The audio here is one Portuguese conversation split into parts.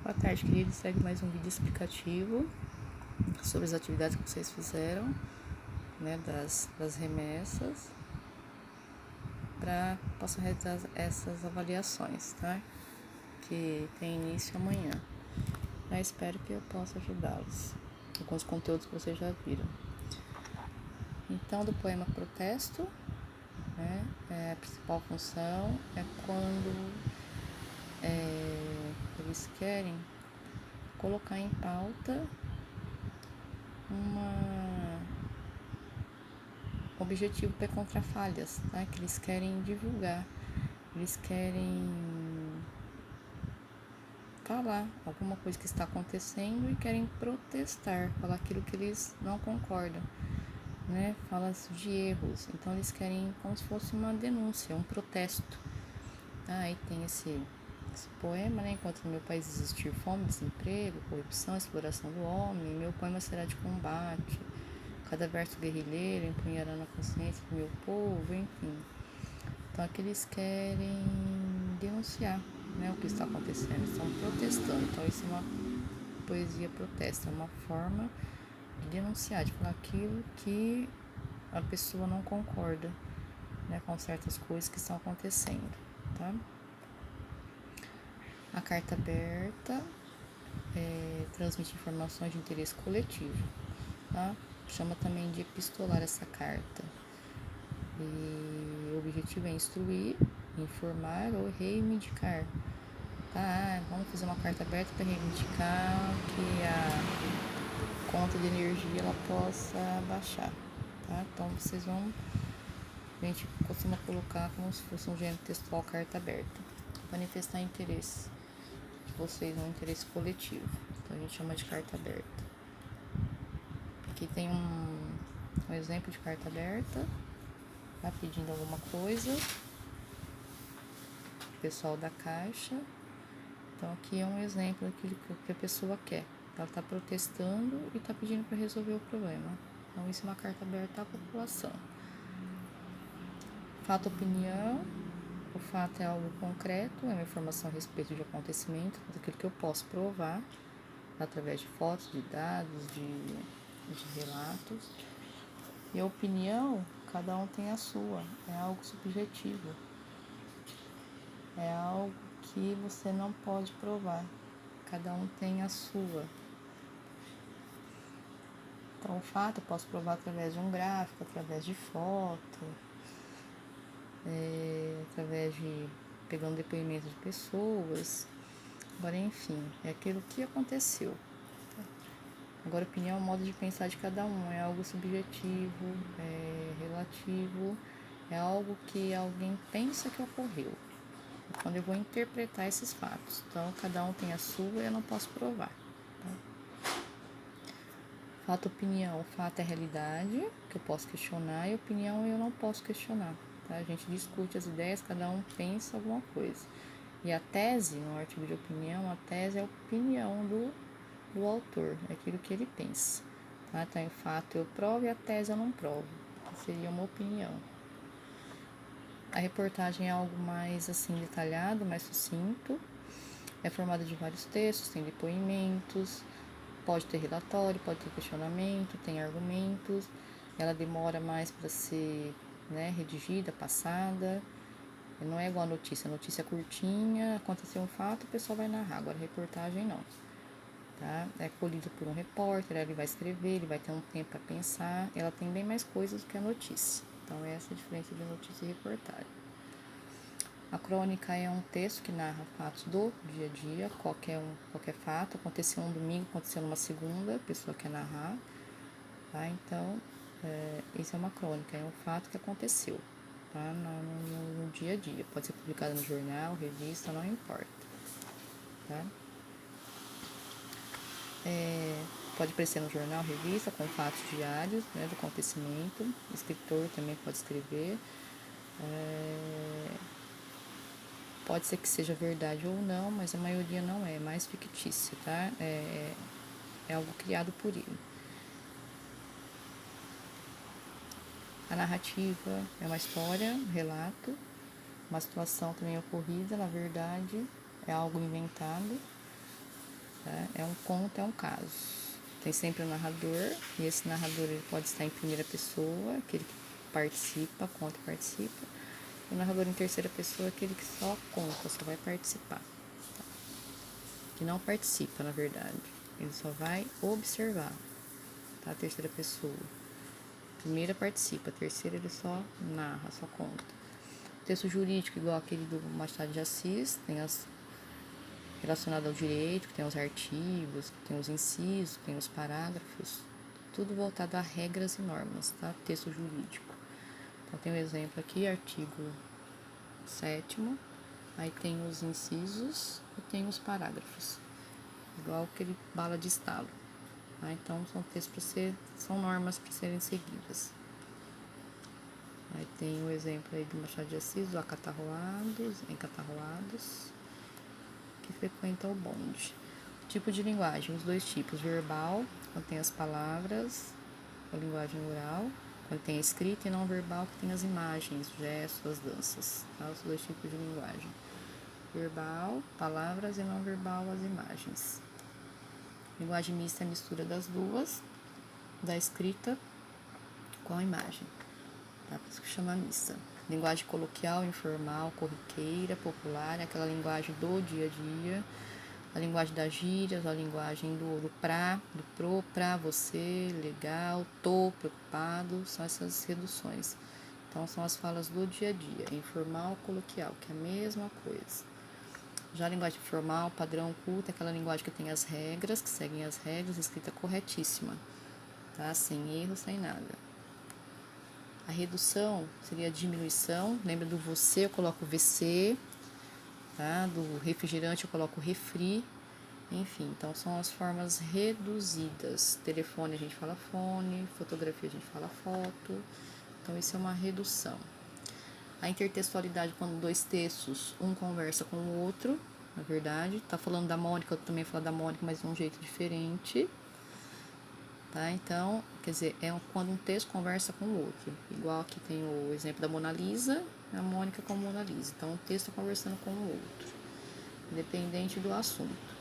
Boa tarde, queridos. Segue mais um vídeo explicativo sobre as atividades que vocês fizeram, né, das remessas, para possa realizar essas avaliações, tá? Que tem início amanhã. Eu espero que eu possa ajudá-los com os conteúdos que vocês já viram. Então, do poema Protesto, né, a principal função é quando eles querem colocar em pauta objetivo é contra falhas, tá? Que eles querem divulgar, eles querem falar alguma coisa que está acontecendo e querem protestar, falar aquilo que eles não concordam, né? Fala de erros, então eles querem como se fosse uma denúncia, um protesto. Aí tem esse poema, né? Enquanto no meu país existir fome, desemprego, corrupção, exploração do homem, meu poema será de combate. Cada verso guerrilheiro empunhará na consciência do meu povo, enfim. Então, aqui eles querem denunciar, né, o que está acontecendo, estão protestando. Então, isso é uma poesia protesta, é uma forma de denunciar, de falar aquilo que a pessoa não concorda, né, com certas coisas que estão acontecendo, tá? A carta aberta transmite informações de interesse coletivo, tá? Chama também de epistolar essa carta. E o objetivo é instruir, informar ou reivindicar. Tá, vamos fazer uma carta aberta para reivindicar que a conta de energia ela possa baixar, tá? Então vocês vão, a gente costuma colocar como se fosse um gênero textual carta aberta, manifestar interesse de vocês, um interesse coletivo. Então a gente chama de carta aberta. Aqui tem um exemplo de carta aberta, tá pedindo alguma coisa, pessoal da Caixa. Então aqui é um exemplo daquilo que a pessoa quer. Ela está protestando e está pedindo para resolver o problema. Então isso é uma carta aberta à população. Fato opinião. O fato é algo concreto, é uma informação a respeito de acontecimento, daquilo que eu posso provar através de fotos, de dados, de relatos. E a opinião, cada um tem a sua, é algo subjetivo. É algo que você não pode provar. Cada um tem a sua. Então, o fato eu posso provar através de um gráfico, através de foto, através de pegando depoimento de pessoas. Agora, enfim, é aquilo que aconteceu. Agora, opinião é o modo de pensar de cada um. É algo subjetivo, é relativo, é algo que alguém pensa que ocorreu. Quando eu vou interpretar esses fatos. Então, cada um tem a sua e eu não posso provar. Tá? Fato, opinião. O fato é realidade, que eu posso questionar, e opinião eu não posso questionar. Tá? A gente discute as ideias, cada um pensa alguma coisa. E a tese, no artigo de opinião, a tese é a opinião do autor, é aquilo que ele pensa. Tá? Então, o fato eu provo e a tese eu não provo. Seria uma opinião. A reportagem é algo mais assim detalhado, mais sucinto. É formada de vários textos, tem depoimentos, pode ter relatório, pode ter questionamento, tem argumentos. Ela demora mais para ser, né, redigida, passada. Não é igual a notícia é curtinha, aconteceu um fato, o pessoal vai narrar. Agora a reportagem não. Tá? É colhida por um repórter, ele vai escrever, ele vai ter um tempo para pensar. Ela tem bem mais coisas do que a notícia. Então essa é a diferença de notícia e reportagem. A crônica é um texto que narra fatos do dia a dia, qualquer fato. Aconteceu um domingo, aconteceu numa segunda, a pessoa quer narrar. Tá? Então, isso é uma crônica, é um fato que aconteceu, tá? No dia a dia. Pode ser publicado no jornal, revista, não importa. Tá? Pode aparecer no jornal, revista, com fatos diários, né, do acontecimento. O escritor também pode escrever. Pode ser que seja verdade ou não, mas a maioria não é mais fictícia, tá? É algo criado por ele. A narrativa é uma história, um relato, uma situação também ocorrida, na verdade, é algo inventado. tá? É um conto, é um caso. Tem sempre um narrador, e esse narrador ele pode estar em primeira pessoa, aquele que participa, conta e participa. O narrador em terceira pessoa é aquele que só conta, só vai participar. Tá? Que não participa, na verdade. Ele só vai observar, tá? A terceira pessoa. A primeira participa, a terceira ele só narra, só conta. Texto jurídico, igual aquele do Machado de Assis, tem as relacionado ao direito, que tem os artigos, que tem os incisos, que tem os parágrafos, tudo voltado a regras e normas, tá? Texto jurídico. Então, tem um exemplo aqui, artigo 7º, aí tem os incisos e tem os parágrafos, igual aquele bala de estalo. Tá? Então, são textos são normas para serem seguidas. Aí tem o exemplo aí do Machado de Assis, do encatarroados, que frequentam o bonde. Tipo de linguagem, os dois tipos, verbal, quando tem as palavras, a linguagem oral, quando tem a escrita, e não verbal, que tem as imagens, gestos, as danças, tá? Os dois tipos de linguagem. Verbal, palavras, e não verbal, as imagens. Linguagem mista é a mistura das duas, da escrita com a imagem, tá? Por isso que chama mista. Linguagem coloquial, informal, corriqueira, popular, é aquela linguagem do dia a dia. A linguagem das gírias, a linguagem do pra, do pro, pra, você, legal, tô, preocupado, são essas reduções. Então, são as falas do dia a dia, informal, coloquial, que é a mesma coisa. Já a linguagem formal, padrão, culta, é aquela linguagem que tem as regras, que seguem as regras, escrita corretíssima, tá? Sem erro, sem nada. A redução seria a diminuição, lembra do você, eu coloco VC, tá? Do refrigerante eu coloco refri, enfim, então são as formas reduzidas. Telefone a gente fala fone, fotografia a gente fala foto, então isso é uma redução. A intertextualidade, quando dois textos, um conversa com o outro, na verdade, tá falando da Mônica, eu também falo da Mônica, mas de um jeito diferente, tá? Então, quer dizer, quando um texto conversa com o outro, igual aqui tem o exemplo da Mona Lisa, a Mônica com a Mona Lisa, então o texto conversando com o outro, independente do assunto.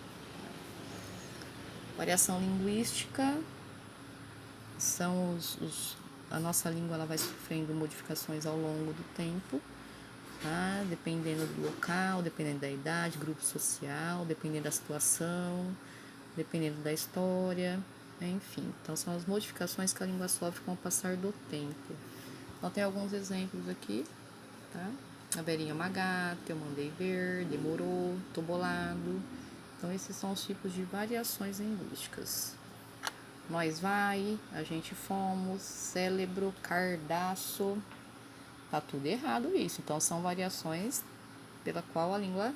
Variação linguística são a nossa língua ela vai sofrendo modificações ao longo do tempo, tá? Dependendo do local, dependendo da idade, grupo social, dependendo da situação, dependendo da história, enfim. Então, são as modificações que a língua sofre com o passar do tempo. Então, tem alguns exemplos aqui, tá? A Berinha é uma gata, eu mandei ver, demorou, tô bolado. Então, esses são os tipos de variações linguísticas. Nós vai, a gente fomos, cérebro, cardaço, tá tudo errado isso. Então, são variações pela qual a língua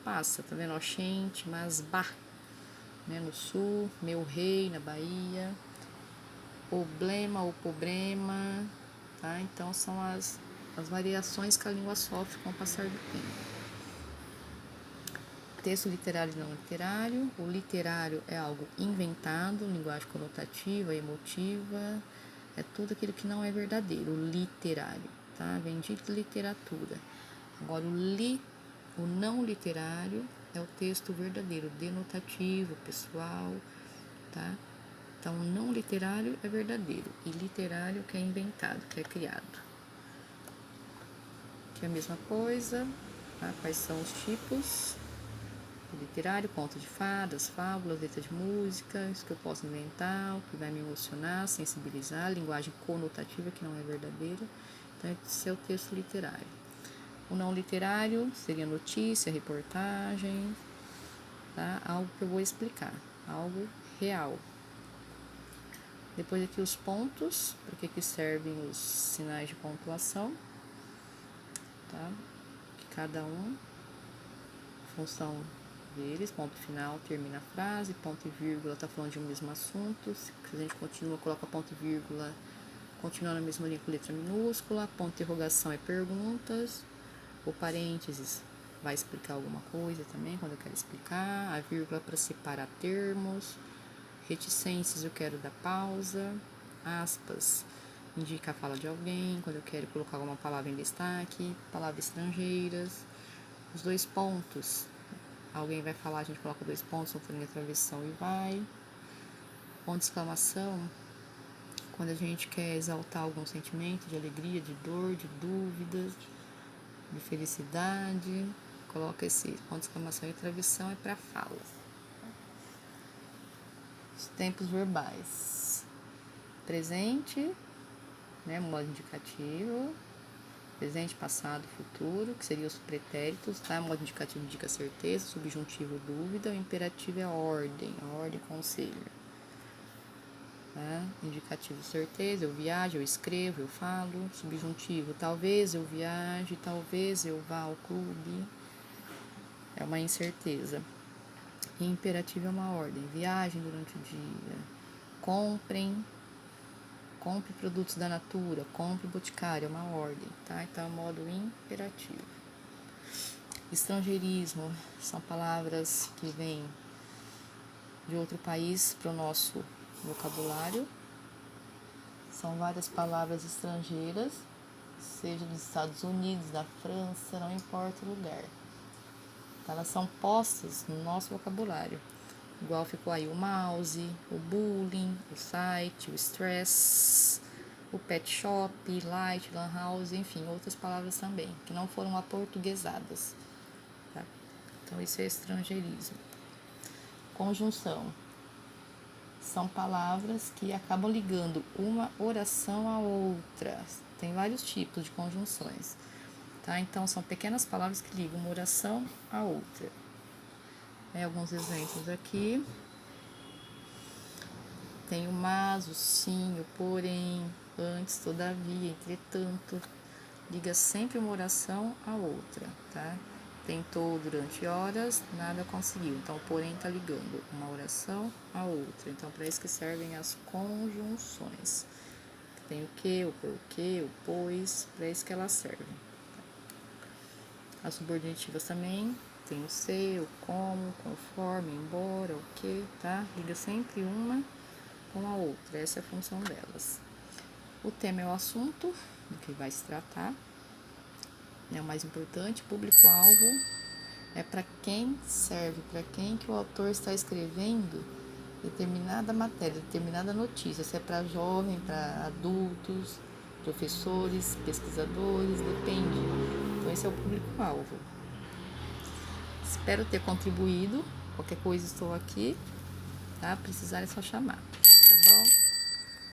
passa, tá vendo? Oxente, mas bah, né? No sul, meu rei, na Bahia, problema ou problema, tá? Então, são as variações que a língua sofre com o passar do tempo. Texto literário e não literário. O literário é algo inventado, linguagem conotativa, emotiva, é tudo aquilo que não é verdadeiro, o literário, tá? Vem de literatura. Agora, o não literário é o texto verdadeiro, denotativo, pessoal, tá? Então, não literário é verdadeiro e literário que é inventado, que é criado. Que é a mesma coisa, tá? Quais são os tipos? Literário, conto de fadas, fábulas, letra de música, isso que eu posso inventar, o que vai me emocionar, sensibilizar, linguagem conotativa que não é verdadeira, então esse é o texto literário. O não literário seria notícia, reportagem, tá? Algo que eu vou explicar, algo real. Depois aqui os pontos, para que servem os sinais de pontuação, tá? Que cada um, função deles, ponto final, termina a frase, ponto e vírgula está falando de um mesmo assunto, se a gente continua, coloca ponto e vírgula, continua na mesma linha com letra minúscula, ponto de interrogação é perguntas, o parênteses vai explicar alguma coisa também, quando eu quero explicar, a vírgula para separar termos, reticências eu quero dar pausa, aspas indica a fala de alguém, quando eu quero colocar alguma palavra em destaque, palavras estrangeiras, os dois pontos alguém vai falar, a gente coloca 2 pontos, outra linha, travessão e vai. Ponto de exclamação, quando a gente quer exaltar algum sentimento de alegria, de dor, de dúvidas, de felicidade, coloca esse ponto de exclamação e travessão é para fala. Os tempos verbais. Presente, né, modo indicativo. Presente, passado, futuro, que seriam os pretéritos, tá? Modo indicativo indica certeza, subjuntivo dúvida, o imperativo é a ordem conselho. Tá? Indicativo certeza, eu viajo, eu escrevo, eu falo. Subjuntivo, talvez eu viaje, talvez eu vá ao clube. É uma incerteza. E imperativo é uma ordem, viagem durante o dia, compre produtos da natura, compre boticário, é uma ordem, tá? Então é modo imperativo. Estrangeirismo são palavras que vêm de outro país para o nosso vocabulário. São várias palavras estrangeiras, seja dos Estados Unidos, da França, não importa o lugar. Elas são postas no nosso vocabulário. Igual ficou aí o mouse, o bullying, o site, o stress, o pet shop, light, lan house, enfim, outras palavras também, que não foram aportuguesadas. Tá? Então, isso é estrangeirismo. Conjunção. São palavras que acabam ligando uma oração a outra. Tem vários tipos de conjunções. Tá? Então, são pequenas palavras que ligam uma oração a outra. Alguns exemplos aqui. Tem o mas, o sim, o porém, antes, todavia, entretanto. Liga sempre uma oração a outra, tá? Tentou durante horas, nada conseguiu. Então, porém, está ligando uma oração a outra. Então, para isso que servem as conjunções. Tem o que, o porquê, o pois, para isso que elas servem. As subordinativas também. Tem o ser, o como, conforme, embora, o que, tá? Liga sempre uma com a outra, essa é a função delas. O tema é o assunto do que vai se tratar, é o mais importante. Público-alvo é para quem serve, para quem que o autor está escrevendo determinada matéria, determinada notícia, se é para jovem, para adultos, professores, pesquisadores, depende. Então, esse é o público-alvo. Espero ter contribuído. Qualquer coisa estou aqui, tá? Precisar é só chamar.